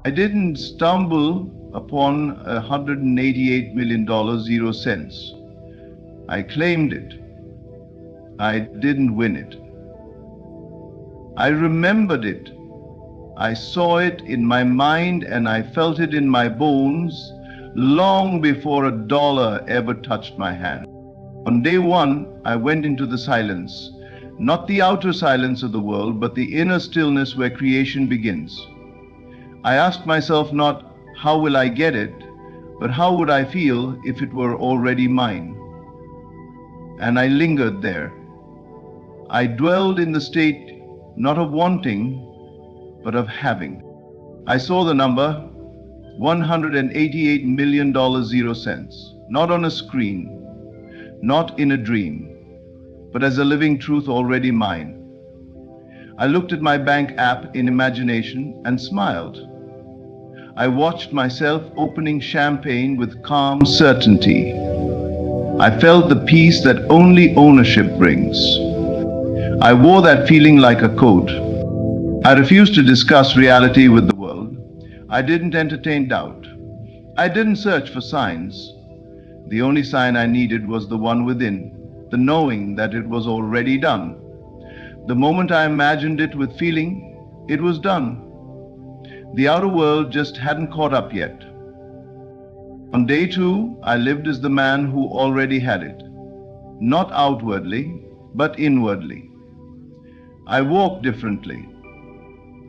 I didn't stumble upon $188 million 0 cents. I claimed it. I didn't win it. I remembered it. I saw it in my mind and I felt it in my bones long before a dollar ever touched my hand. On day one, I went into the silence, not the outer silence of the world, but the inner stillness where creation begins. I asked myself not, how will I get it, but how would I feel if it were already mine? And I lingered there. I dwelled in the state not of wanting, but of having. I saw the number $188 million 0 cents, not on a screen, not in a dream, but as a living truth already mine. I looked at my bank app in imagination and smiled. I watched myself opening champagne with calm certainty. I felt the peace that only ownership brings. I wore that feeling like a coat. I refused to discuss reality with the world. I didn't entertain doubt. I didn't search for signs. The only sign I needed was the one within, the knowing that it was already done. The moment I imagined it with feeling, it was done. The outer world just hadn't caught up yet. On day two, I lived as the man who already had it, not outwardly, but inwardly. I walked differently.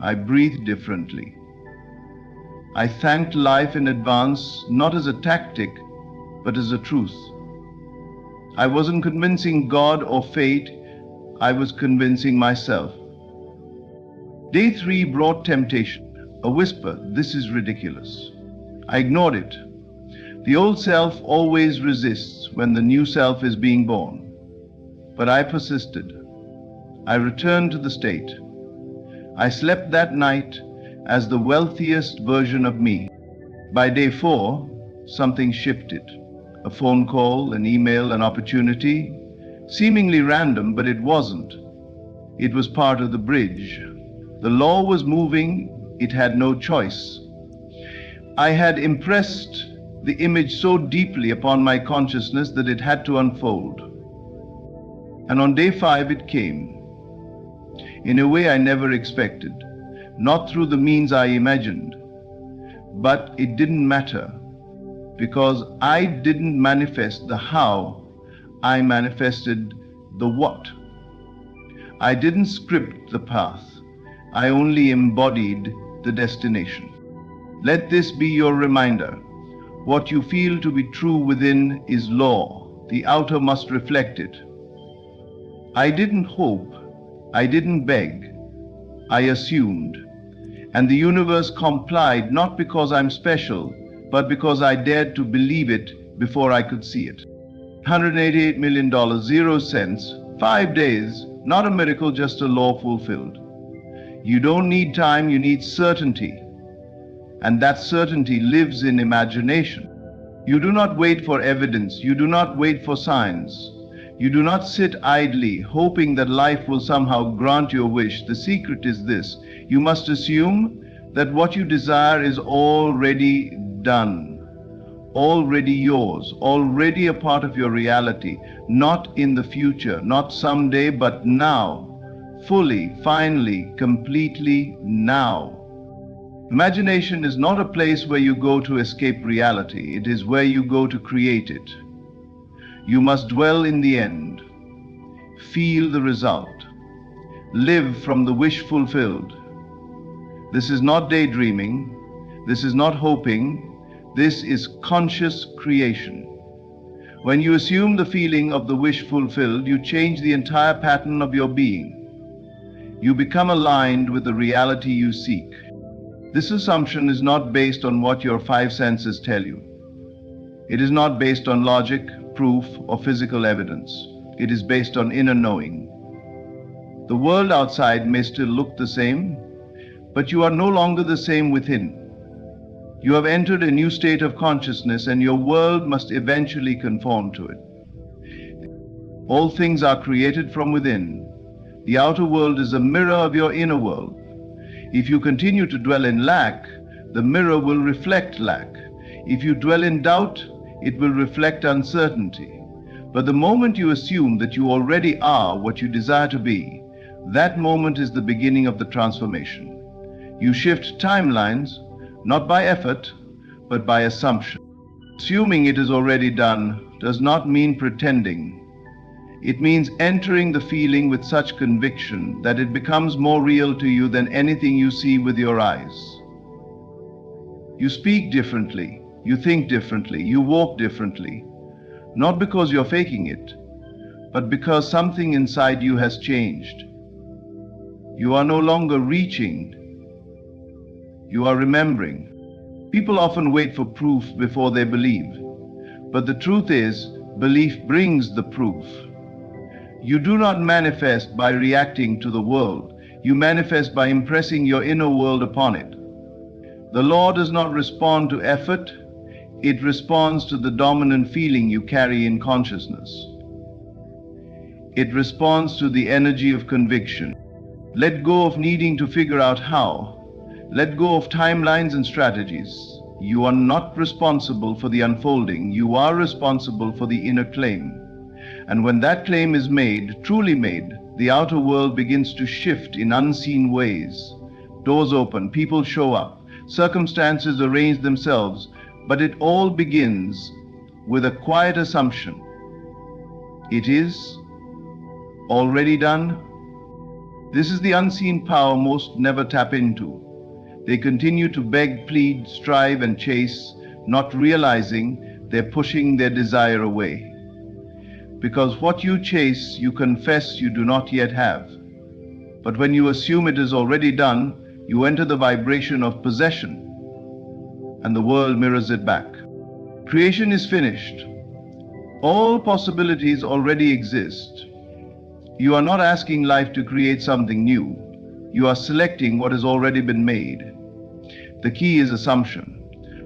I breathed differently. I thanked life in advance, not as a tactic, but as a truth. I wasn't convincing God or fate, I was convincing myself. Day three brought temptation, a whisper, this is ridiculous. I ignored it. The old self always resists when the new self is being born. But I persisted. I returned to the state. I slept that night as the wealthiest version of me. By day four, something shifted. A phone call, an email, an opportunity, seemingly random, but it wasn't. It was part of the bridge. The law was moving, it had no choice. I had impressed the image so deeply upon my consciousness that it had to unfold. And on day five it came, in a way I never expected, not through the means I imagined. But it didn't matter, because I didn't manifest the how, I manifested the what. I didn't script the path, I only embodied the destination. Let this be your reminder. What you feel to be true within is law. The outer must reflect it. I didn't hope. I didn't beg. I assumed. And the universe complied, not because I'm special, but because I dared to believe it before I could see it. $188 million 0 cents, 5 days, not a miracle, just a law fulfilled. You don't need time, you need certainty. And that certainty lives in imagination. You do not wait for evidence. You do not wait for signs. You do not sit idly, hoping that life will somehow grant your wish. The secret is this. You must assume that what you desire is already done, already yours, already a part of your reality, not in the future, not someday, but now, fully, finally, completely now. Imagination is not a place where you go to escape reality. It is where you go to create it. You must dwell in the end, feel the result, live from the wish fulfilled. This is not daydreaming. This is not hoping. This is conscious creation. When you assume the feeling of the wish fulfilled, you change the entire pattern of your being. You become aligned with the reality you seek. This assumption is not based on what your five senses tell you. It is not based on logic, proof, or physical evidence. It is based on inner knowing. The world outside may still look the same, but you are no longer the same within. You have entered a new state of consciousness, and your world must eventually conform to it. All things are created from within. The outer world is a mirror of your inner world. If you continue to dwell in lack, the mirror will reflect lack. If you dwell in doubt, it will reflect uncertainty. But the moment you assume that you already are what you desire to be, that moment is the beginning of the transformation. You shift timelines, not by effort, but by assumption. Assuming it is already done does not mean pretending. It means entering the feeling with such conviction that it becomes more real to you than anything you see with your eyes. You speak differently, you think differently, you walk differently, not because you're faking it, but because something inside you has changed. You are no longer reaching, you are remembering. People often wait for proof before they believe, but the truth is, belief brings the proof. You do not manifest by reacting to the world, you manifest by impressing your inner world upon it. The law does not respond to effort, it responds to the dominant feeling you carry in consciousness. It responds to the energy of conviction. Let go of needing to figure out how. Let go of timelines and strategies. You are not responsible for the unfolding, you are responsible for the inner claim. And when that claim is made, truly made, the outer world begins to shift in unseen ways. Doors open, people show up, circumstances arrange themselves, but it all begins with a quiet assumption. It is already done. This is the unseen power most never tap into. They continue to beg, plead, strive, and chase, not realizing they're pushing their desire away. Because what you chase, you confess you do not yet have. But when you assume it is already done, you enter the vibration of possession, and the world mirrors it back. Creation is finished. All possibilities already exist. You are not asking life to create something new. You are selecting what has already been made. The key is assumption.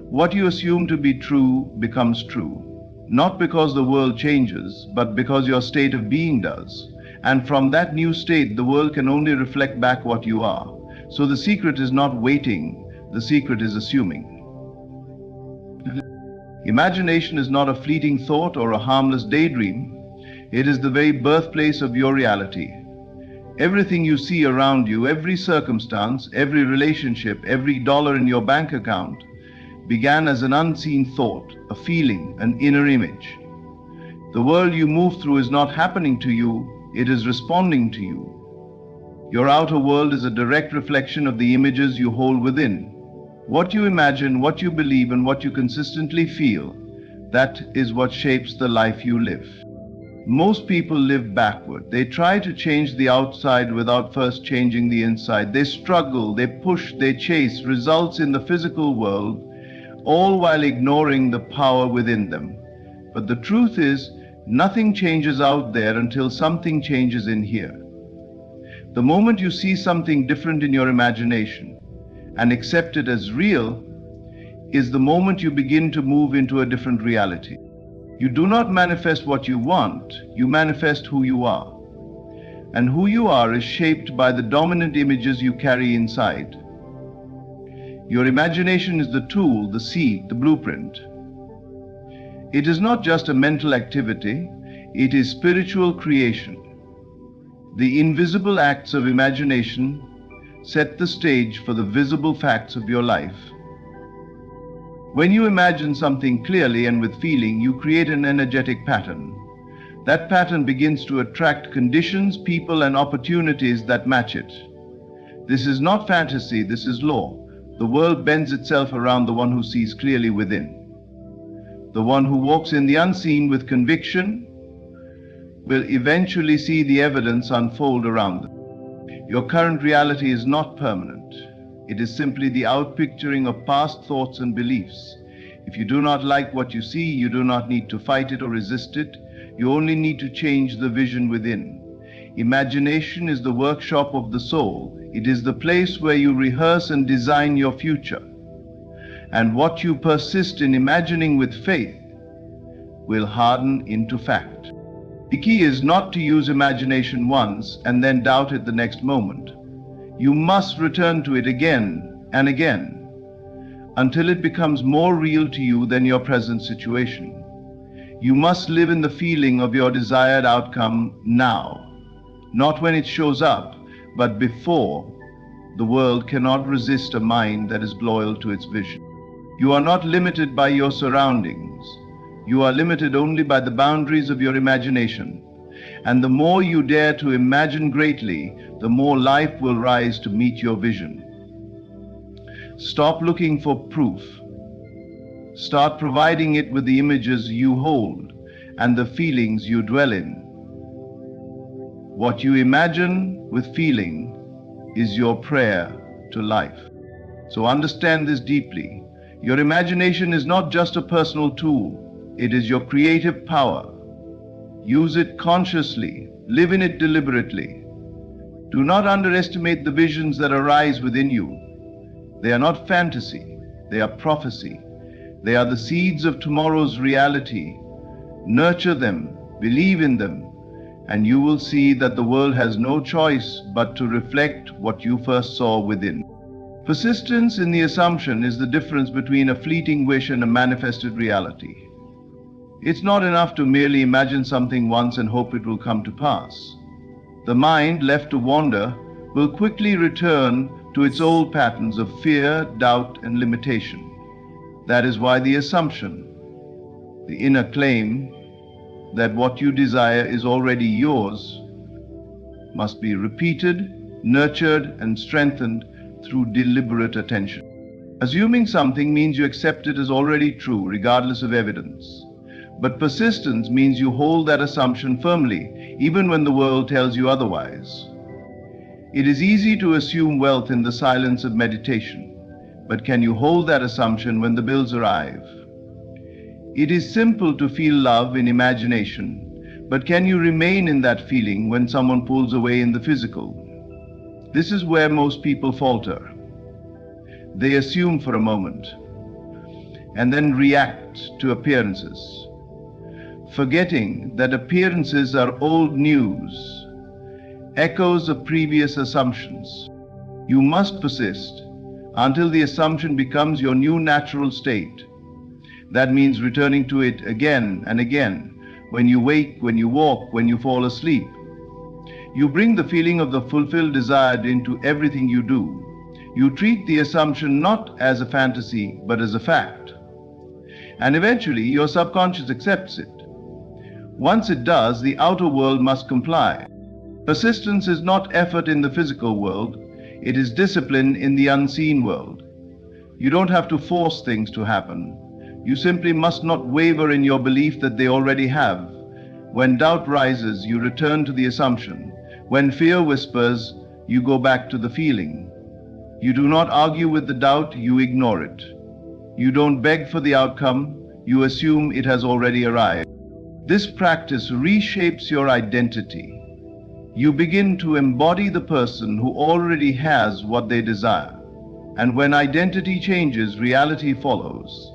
What you assume to be true becomes true. Not because the world changes, but because your state of being does. And from that new state, the world can only reflect back what you are. So the secret is not waiting, the secret is assuming. Imagination is not a fleeting thought or a harmless daydream. It is the very birthplace of your reality. Everything you see around you, every circumstance, every relationship, every dollar in your bank account, began as an unseen thought, a feeling, an inner image. The world you move through is not happening to you, it is responding to you. Your outer world is a direct reflection of the images you hold within. What you imagine, what you believe, and what you consistently feel, that is what shapes the life you live. Most people live backward. They try to change the outside without first changing the inside. They struggle, they push, they chase, results in the physical world, all while ignoring the power within them. But the truth is, nothing changes out there until something changes in here. The moment you see something different in your imagination and accept it as real, is the moment you begin to move into a different reality. You do not manifest what you want, you manifest who you are. And who you are is shaped by the dominant images you carry inside. Your imagination is the tool, the seed, the blueprint. It is not just a mental activity, it is spiritual creation. The invisible acts of imagination set the stage for the visible facts of your life. When you imagine something clearly and with feeling, you create an energetic pattern. That pattern begins to attract conditions, people, and opportunities that match it. This is not fantasy, this is law. The world bends itself around the one who sees clearly within. The one who walks in the unseen with conviction will eventually see the evidence unfold around them. Your current reality is not permanent. It is simply the outpicturing of past thoughts and beliefs. If you do not like what you see, you do not need to fight it or resist it. You only need to change the vision within. Imagination is the workshop of the soul. It is the place where you rehearse and design your future. And what you persist in imagining with faith will harden into fact. The key is not to use imagination once and then doubt it the next moment. You must return to it again and again until it becomes more real to you than your present situation. You must live in the feeling of your desired outcome now, not when it shows up, but before. The world cannot resist a mind that is loyal to its vision. You are not limited by your surroundings. You are limited only by the boundaries of your imagination. And the more you dare to imagine greatly, the more life will rise to meet your vision. Stop looking for proof. Start providing it with the images you hold and the feelings you dwell in. What you imagine with feeling is your prayer to life. So understand this deeply. Your imagination is not just a personal tool. It is your creative power. Use it consciously. Live in it deliberately. Do not underestimate the visions that arise within you. They are not fantasy. They are prophecy. They are the seeds of tomorrow's reality. Nurture them, believe in them, and you will see that the world has no choice but to reflect what you first saw within. Persistence in the assumption is the difference between a fleeting wish and a manifested reality. It's not enough to merely imagine something once and hope it will come to pass. The mind, left to wander, will quickly return to its old patterns of fear, doubt, and limitation. That is why the assumption, the inner claim that what you desire is already yours, must be repeated, nurtured, and strengthened through deliberate attention. Assuming something means you accept it as already true, regardless of evidence. But persistence means you hold that assumption firmly, even when the world tells you otherwise. It is easy to assume wealth in the silence of meditation, but can you hold that assumption when the bills arrive? It is simple to feel love in imagination, but can you remain in that feeling when someone pulls away in the physical? This is where most people falter. They assume for a moment, and then react to appearances, forgetting that appearances are old news, echoes of previous assumptions. You must persist until the assumption becomes your new natural state. That means returning to it again and again, when you wake, when you walk, when you fall asleep. You bring the feeling of the fulfilled desire into everything you do. You treat the assumption not as a fantasy, but as a fact. And eventually, your subconscious accepts it. Once it does, the outer world must comply. Persistence is not effort in the physical world. It is discipline in the unseen world. You don't have to force things to happen. You simply must not waver in your belief that they already have. When doubt rises, you return to the assumption. When fear whispers, you go back to the feeling. You do not argue with the doubt, you ignore it. You don't beg for the outcome, you assume it has already arrived. This practice reshapes your identity. You begin to embody the person who already has what they desire. And when identity changes, reality follows.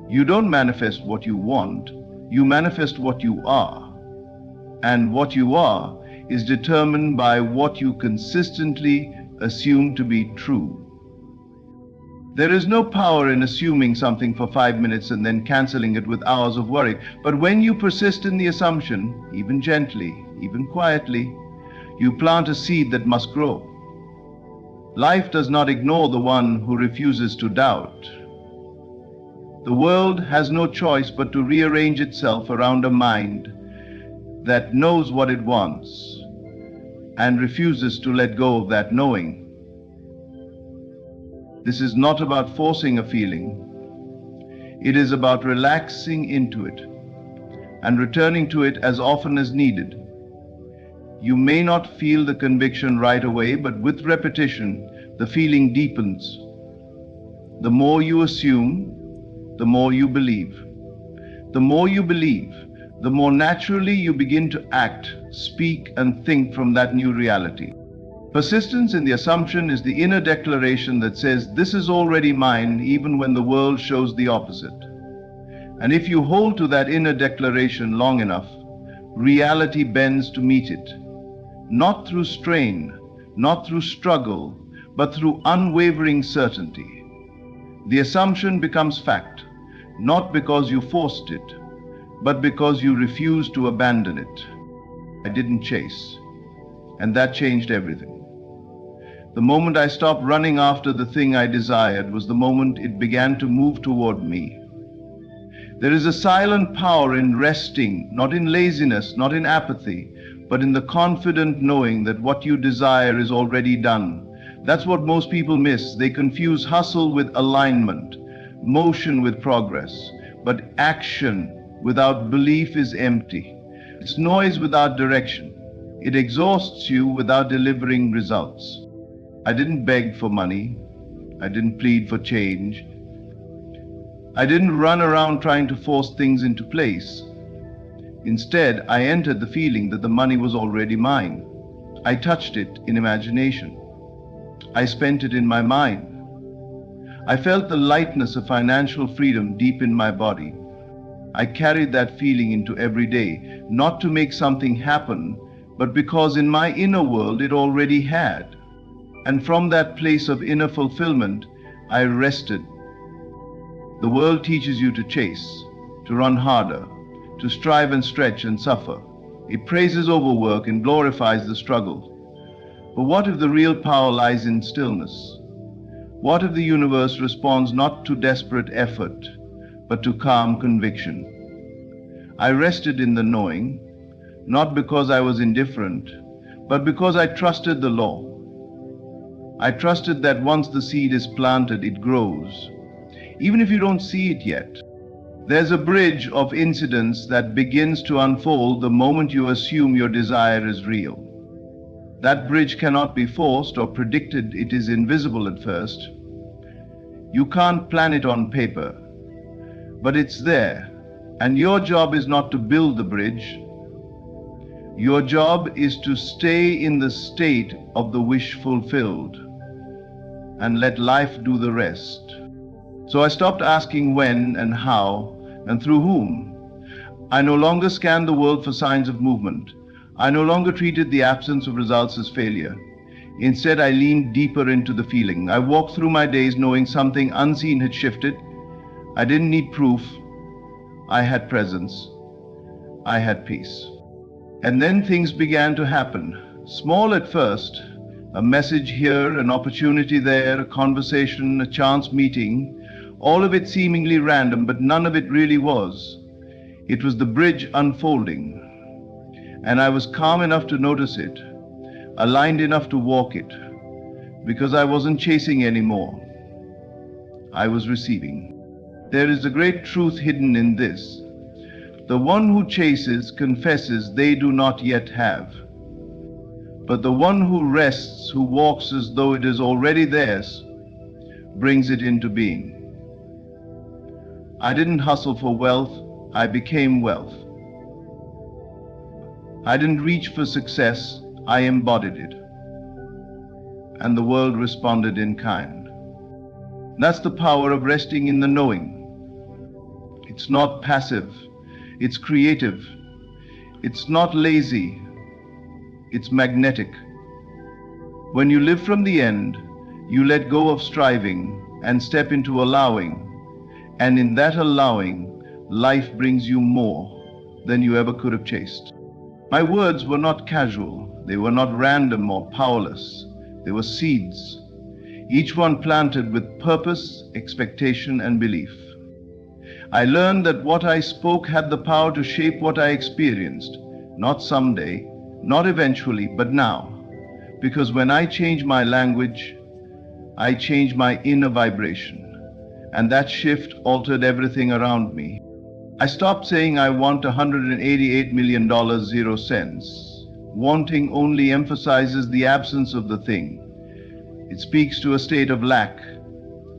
You don't manifest what you want, you manifest what you are. And what you are is determined by what you consistently assume to be true. There is no power in assuming something for 5 minutes and then canceling it with hours of worry. But when you persist in the assumption, even gently, even quietly, you plant a seed that must grow. Life does not ignore the one who refuses to doubt. The world has no choice but to rearrange itself around a mind that knows what it wants and refuses to let go of that knowing. This is not about forcing a feeling. It is about relaxing into it and returning to it as often as needed. You may not feel the conviction right away, but with repetition, the feeling deepens. The more you assume, the more you believe. The more you believe, the more naturally you begin to act, speak, and think from that new reality. Persistence in the assumption is the inner declaration that says, this is already mine, even when the world shows the opposite. And if you hold to that inner declaration long enough, reality bends to meet it. Not through strain, not through struggle, but through unwavering certainty. The assumption becomes fact, not because you forced it, but because you refused to abandon it. I didn't chase, and that changed everything. The moment I stopped running after the thing I desired was the moment it began to move toward me. There is a silent power in resting, not in laziness, not in apathy, but in the confident knowing that what you desire is already done. That's what most people miss. They confuse hustle with alignment, motion with progress, but action without belief is empty. It's noise without direction. It exhausts you without delivering results. I didn't beg for money. I didn't plead for change. I didn't run around trying to force things into place. Instead, I entered the feeling that the money was already mine. I touched it in imagination. I spent it in my mind. I felt the lightness of financial freedom deep in my body. I carried that feeling into every day, not to make something happen, but because in my inner world it already had. And from that place of inner fulfillment, I rested. The world teaches you to chase, to run harder, to strive and stretch and suffer. It praises overwork and glorifies the struggle. But what if the real power lies in stillness? What if the universe responds not to desperate effort, but to calm conviction? I rested in the knowing, not because I was indifferent, but because I trusted the law. I trusted that once the seed is planted, it grows, even if you don't see it yet. There's a bridge of incidents that begins to unfold the moment you assume your desire is real. That bridge cannot be forced or predicted. It is invisible at first. You can't plan it on paper, but it's there. And your job is not to build the bridge. Your job is to stay in the state of the wish fulfilled and let life do the rest. So I stopped asking when and how and through whom. I no longer scanned the world for signs of movement. I no longer treated the absence of results as failure. Instead, I leaned deeper into the feeling. I walked through my days knowing something unseen had shifted. I didn't need proof. I had presence. I had peace. And then things began to happen. Small at first, a message here, an opportunity there, a conversation, a chance meeting, all of it seemingly random, but none of it really was. It was the bridge unfolding. And I was calm enough to notice it, aligned enough to walk it, because I wasn't chasing anymore. I was receiving. There is a great truth hidden in this. The one who chases confesses they do not yet have. But the one who rests, who walks as though it is already theirs, brings it into being. I didn't hustle for wealth, I became wealth. I didn't reach for success, I embodied it. And the world responded in kind. That's the power of resting in the knowing. It's not passive, it's creative. It's not lazy, it's magnetic. When you live from the end, you let go of striving and step into allowing. And in that allowing, life brings you more than you ever could have chased. My words were not casual. They were not random or powerless. They were seeds, each one planted with purpose, expectation, and belief. I learned that what I spoke had the power to shape what I experienced, not someday, not eventually, but now. Because when I change my language, I change my inner vibration. And that shift altered everything around me. I stopped saying I want $188 million, 0 cents. Wanting only emphasizes the absence of the thing. It speaks to a state of lack.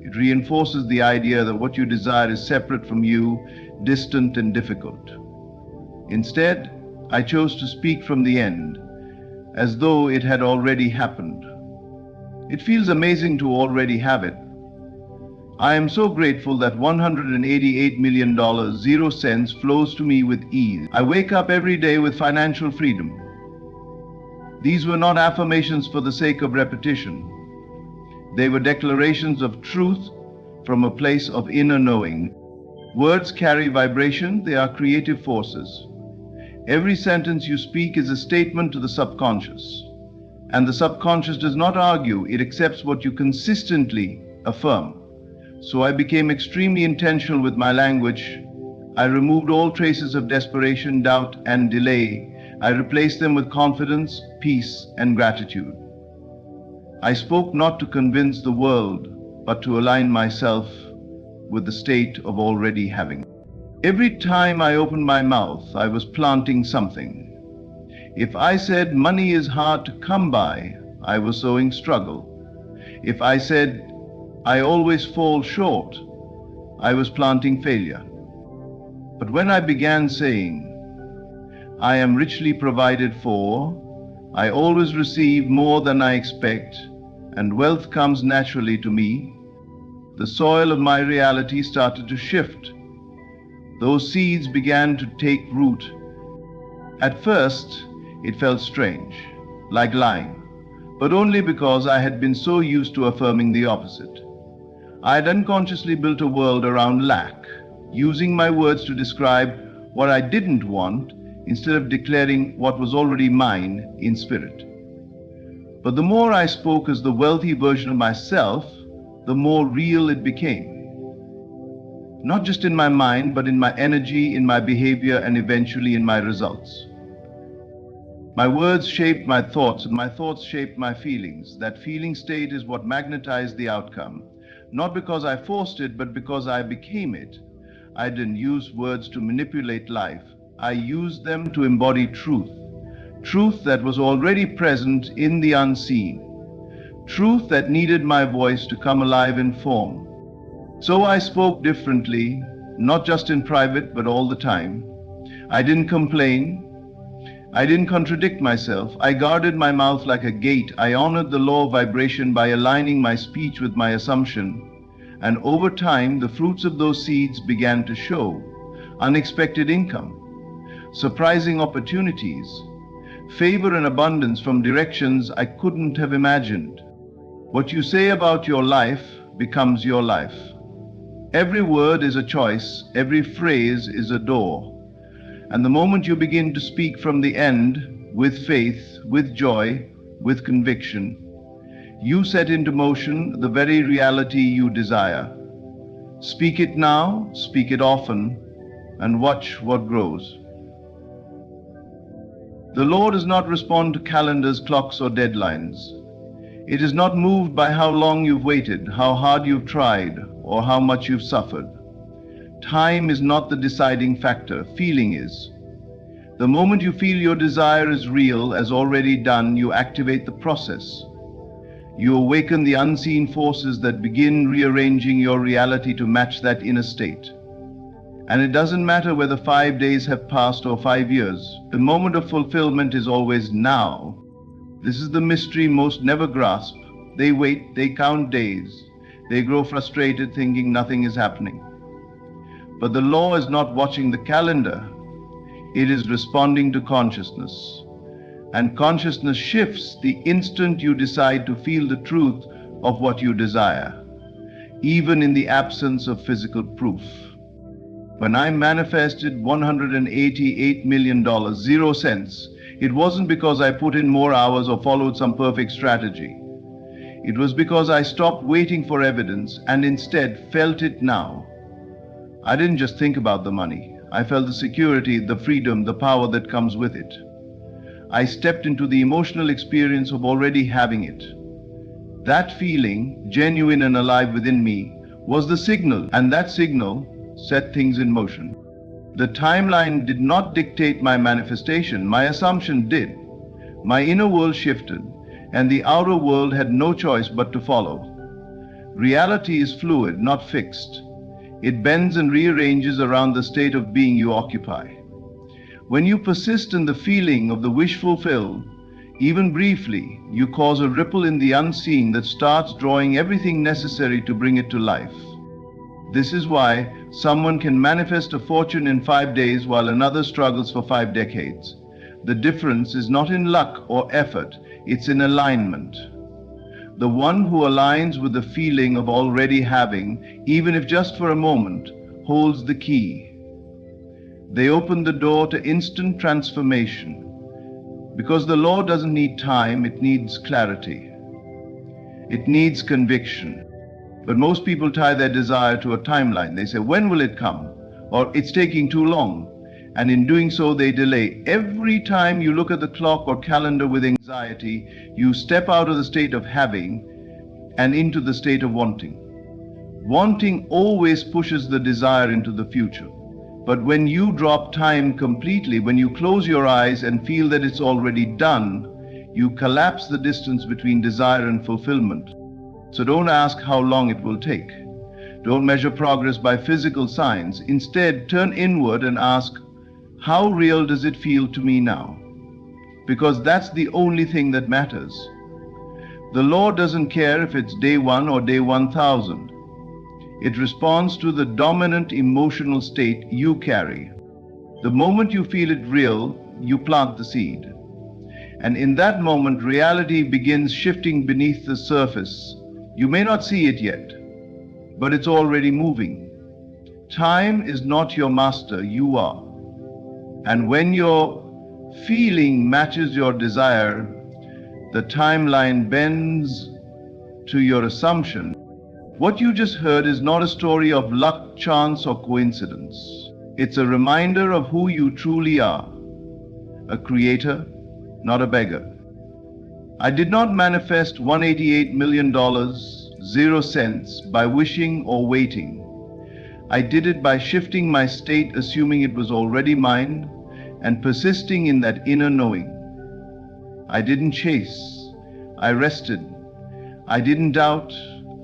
It reinforces the idea that what you desire is separate from you, distant and difficult. Instead, I chose to speak from the end, as though it had already happened. It feels amazing to already have it. I am so grateful that $188 million, 0 cents flows to me with ease. I wake up every day with financial freedom. These were not affirmations for the sake of repetition. They were declarations of truth from a place of inner knowing. Words carry vibration, they are creative forces. Every sentence you speak is a statement to the subconscious. And the subconscious does not argue, it accepts what you consistently affirm. So I became extremely intentional with my language. I removed all traces of desperation, doubt, and delay. I replaced them with confidence, peace, and gratitude. I spoke not to convince the world, but to align myself with the state of already having. Every time I opened my mouth, I was planting something. If I said money is hard to come by, I was sowing struggle. If I said I always fall short, I was planting failure. But when I began saying, I am richly provided for, I always receive more than I expect, and wealth comes naturally to me, the soil of my reality started to shift. Those seeds began to take root. At first, it felt strange, like lying, but only because I had been so used to affirming the opposite. I had unconsciously built a world around lack, using my words to describe what I didn't want instead of declaring what was already mine in spirit. But the more I spoke as the wealthy version of myself, the more real it became. Not just in my mind, but in my energy, in my behavior, and eventually in my results. My words shaped my thoughts, and my thoughts shaped my feelings. That feeling state is what magnetized the outcome. Not because I forced it, but because I became it. I didn't use words to manipulate life. I used them to embody truth. Truth that was already present in the unseen. Truth that needed my voice to come alive in form. So I spoke differently, not just in private, but all the time. I didn't complain. I didn't contradict myself. I guarded my mouth like a gate. I honored the law of vibration by aligning my speech with my assumption. And over time, the fruits of those seeds began to show. Unexpected income, surprising opportunities, favor and abundance from directions I couldn't have imagined. What you say about your life becomes your life. Every word is a choice, every phrase is a door. And the moment you begin to speak from the end, with faith, with joy, with conviction, you set into motion the very reality you desire. Speak it now, speak it often, and watch what grows. The Lord does not respond to calendars, clocks, or deadlines. It is not moved by how long you've waited, how hard you've tried, or how much you've suffered. Time is not the deciding factor, feeling is. The moment you feel your desire is real, as already done, you activate the process. You awaken the unseen forces that begin rearranging your reality to match that inner state. And it doesn't matter whether 5 days have passed or 5 years. The moment of fulfillment is always now. This is the mystery most never grasp. They wait, they count days. They grow frustrated thinking nothing is happening. But the law is not watching the calendar. It is responding to consciousness. And consciousness shifts the instant you decide to feel the truth of what you desire, even in the absence of physical proof. When I manifested $188 million, 0 cents, it wasn't because I put in more hours or followed some perfect strategy. It was because I stopped waiting for evidence and instead felt it now. I didn't just think about the money. I felt the security, the freedom, the power that comes with it. I stepped into the emotional experience of already having it. That feeling, genuine and alive within me, was the signal, and that signal set things in motion. The timeline did not dictate my manifestation, my assumption did. My inner world shifted, and the outer world had no choice but to follow. Reality is fluid, not fixed. It bends and rearranges around the state of being you occupy. When you persist in the feeling of the wish fulfilled, even briefly, you cause a ripple in the unseen that starts drawing everything necessary to bring it to life. This is why someone can manifest a fortune in 5 days while another struggles for 5 decades. The difference is not in luck or effort, it's in alignment. The one who aligns with the feeling of already having, even if just for a moment, holds the key. They open the door to instant transformation. Because the law doesn't need time, it needs clarity. It needs conviction. But most people tie their desire to a timeline. They say, when will it come? Or it's taking too long. And in doing so, they delay. Every time you look at the clock or calendar with anxiety, you step out of the state of having and into the state of wanting. Wanting always pushes the desire into the future. But when you drop time completely, when you close your eyes and feel that it's already done, you collapse the distance between desire and fulfillment. So don't ask how long it will take. Don't measure progress by physical signs. Instead, turn inward and ask, how real does it feel to me now? Because that's the only thing that matters. The law doesn't care if it's day 1 or day 1000. It responds to the dominant emotional state you carry. The moment you feel it real, you plant the seed. And in that moment, reality begins shifting beneath the surface. You may not see it yet, but it's already moving. Time is not your master, you are. And when your feeling matches your desire, the timeline bends to your assumption. What you just heard is not a story of luck, chance, or coincidence. It's a reminder of who you truly are. A creator, not a beggar. I did not manifest $188 million, 0 cents, by wishing or waiting. I did it by shifting my state, assuming it was already mine, and persisting in that inner knowing. I didn't chase. I rested. I didn't doubt.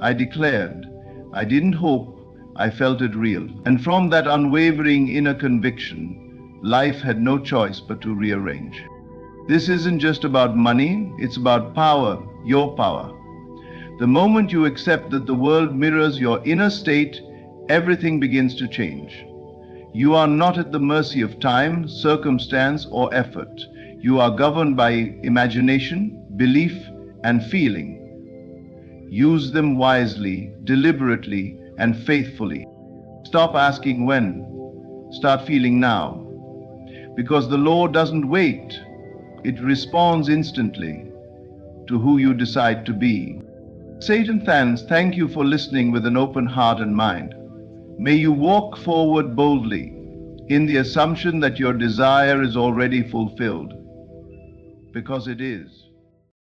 I declared. I didn't hope. I felt it real. And from that unwavering inner conviction, life had no choice but to rearrange. This isn't just about money, it's about power, your power. The moment you accept that the world mirrors your inner state, everything begins to change. You are not at the mercy of time, circumstance, or effort. You are governed by imagination, belief, and feeling. Use them wisely, deliberately, and faithfully. Stop asking when. Start feeling now. Because the law doesn't wait. It responds instantly to who you decide to be. Satan fans, thank you for listening with an open heart and mind. May you walk forward boldly in the assumption that your desire is already fulfilled. Because it is.